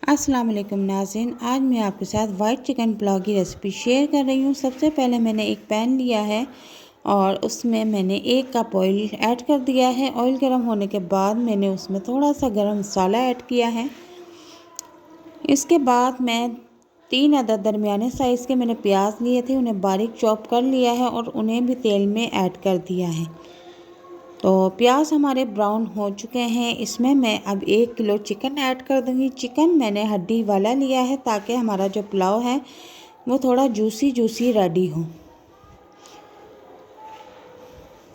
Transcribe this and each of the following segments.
अस्सलाम वालेकुम नाज़रीन, आज मैं आपके साथ वाइट चिकन पुलाव की रेसिपी शेयर कर रही हूँ। सबसे पहले मैंने एक पैन लिया है और उसमें मैंने 1 कप ऑयल ऐड कर दिया है। ऑयल गर्म होने के बाद मैंने उसमें थोड़ा सा गरम मसाला ऐड किया है। इसके बाद मैं 3 अदद दरमियाने साइज़ के मैंने प्याज लिए थे, उन्हें बारीक चॉप कर लिया है और उन्हें भी तेल में ऐड कर दिया है। तो प्याज हमारे ब्राउन हो चुके हैं। इसमें मैं अब 1 किलो चिकन ऐड कर दूंगी। चिकन मैंने हड्डी वाला लिया है ताकि हमारा जो पुलाव है वो थोड़ा जूसी रेडी हो।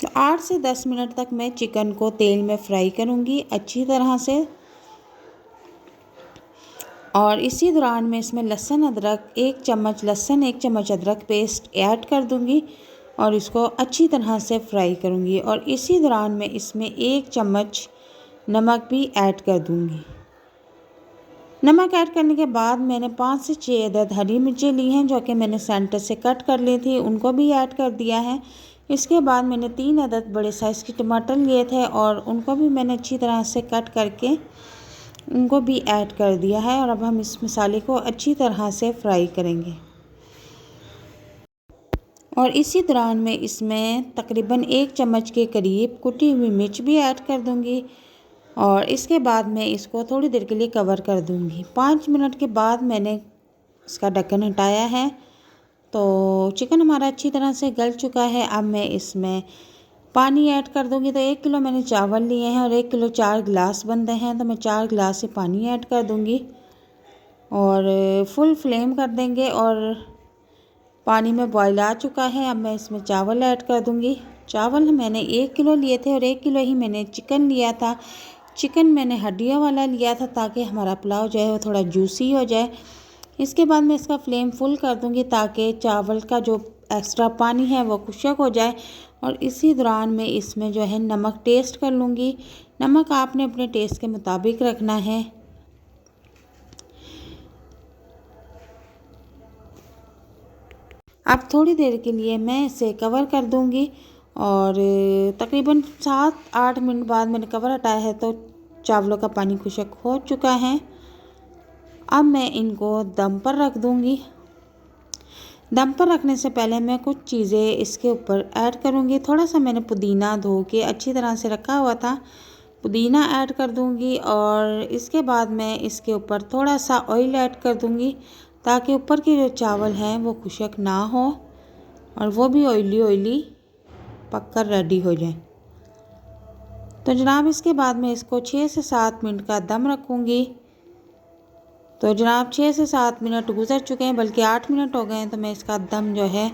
तो 8 से 10 मिनट तक मैं चिकन को तेल में फ्राई करूंगी अच्छी तरह से। और इसी दौरान मैं इसमें लहसुन अदरक 1 चम्मच लहसुन 1 चम्मच अदरक पेस्ट ऐड कर दूंगी और इसको अच्छी तरह से फ्राई करूंगी। और इसी दौरान मैं इसमें 1 चम्मच नमक भी ऐड कर दूंगी। नमक ऐड करने के बाद मैंने 5 से 6 अदद हरी मिर्चें ली हैं जो कि मैंने सेंटर से कट कर ली थी, उनको भी ऐड कर दिया है। इसके बाद मैंने 3 अदद बड़े साइज़ के टमाटर लिए थे और उनको भी मैंने अच्छी तरह से कट करके उनको भी ऐड कर दिया है। और अब हम इस मसाले को अच्छी तरह से फ्राई करेंगे। और इसी दौरान मैं इसमें तकरीबन 1 चम्मच के करीब कुटी हुई मिर्च भी ऐड कर दूंगी और इसके बाद मैं इसको थोड़ी देर के लिए कवर कर दूंगी। 5 मिनट के बाद मैंने इसका ढक्कन हटाया है तो चिकन हमारा अच्छी तरह से गल चुका है। अब मैं इसमें पानी ऐड कर दूंगी। तो 1 किलो मैंने चावल लिए हैं और 1 किलो 4 गिलास बनते हैं, तो मैं 4 गिलास से पानी ऐड कर दूंगी और फुल फ्लेम कर देंगे। और पानी में बॉयल आ चुका है। अब मैं इसमें चावल ऐड कर दूंगी। चावल मैंने 1 किलो लिए थे और 1 किलो ही मैंने चिकन लिया था। चिकन मैंने हड्डियों वाला लिया था ताकि हमारा पुलाव जो है वो थोड़ा जूसी हो जाए। इसके बाद मैं इसका फ्लेम फुल कर दूंगी ताकि चावल का जो एक्स्ट्रा पानी है वो खुश्क हो जाए। और इसी दौरान मैं इसमें जो है नमक टेस्ट कर लूँगी। नमक आपने अपने टेस्ट के मुताबिक रखना है। अब थोड़ी देर के लिए मैं इसे कवर कर दूंगी और तकरीबन 7-8 मिनट बाद मैंने कवर हटाया है तो चावलों का पानी खुश्क हो चुका है। अब मैं इनको दम पर रख दूंगी। दम पर रखने से पहले मैं कुछ चीज़ें इसके ऊपर ऐड करूंगी। थोड़ा सा मैंने पुदीना धो के अच्छी तरह से रखा हुआ था, पुदीना ऐड कर दूंगी। और इसके बाद मैं इसके ऊपर थोड़ा सा ऑयल ऐड कर दूंगी ताकि ऊपर के जो चावल हैं वो खुश्क ना हो और वो भी ऑयली पक कर रेडी हो जाए। तो जनाब इसके बाद मैं इसको 6 से 7 मिनट का दम रखूँगी। तो जनाब 6 से 7 मिनट गुजर चुके हैं, बल्कि 8 मिनट हो गए हैं। तो मैं इसका दम जो है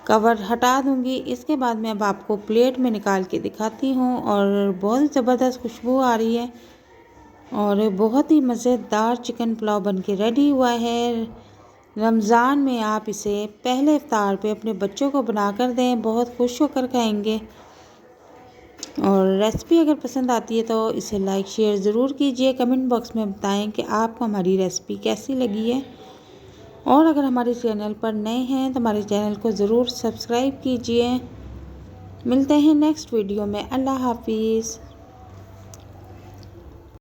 कवर हटा दूँगी। इसके बाद मैं अब आपको प्लेट में निकाल के दिखाती हूँ और बहुत ज़बरदस्त खुशबू आ रही है और बहुत ही मज़ेदार चिकन पुलाव बनके रेडी हुआ है। रमज़ान में आप इसे पहले इफ्तार पे अपने बच्चों को बना कर दें, बहुत खुश होकर खाएंगे। और रेसिपी अगर पसंद आती है तो इसे लाइक शेयर ज़रूर कीजिए। कमेंट बॉक्स में बताएं कि आपको हमारी रेसिपी कैसी लगी है। और अगर हमारे चैनल पर नए हैं तो हमारे चैनल को ज़रूर सब्सक्राइब कीजिए। मिलते हैं नेक्स्ट वीडियो में। अल्लाह हाफिज़।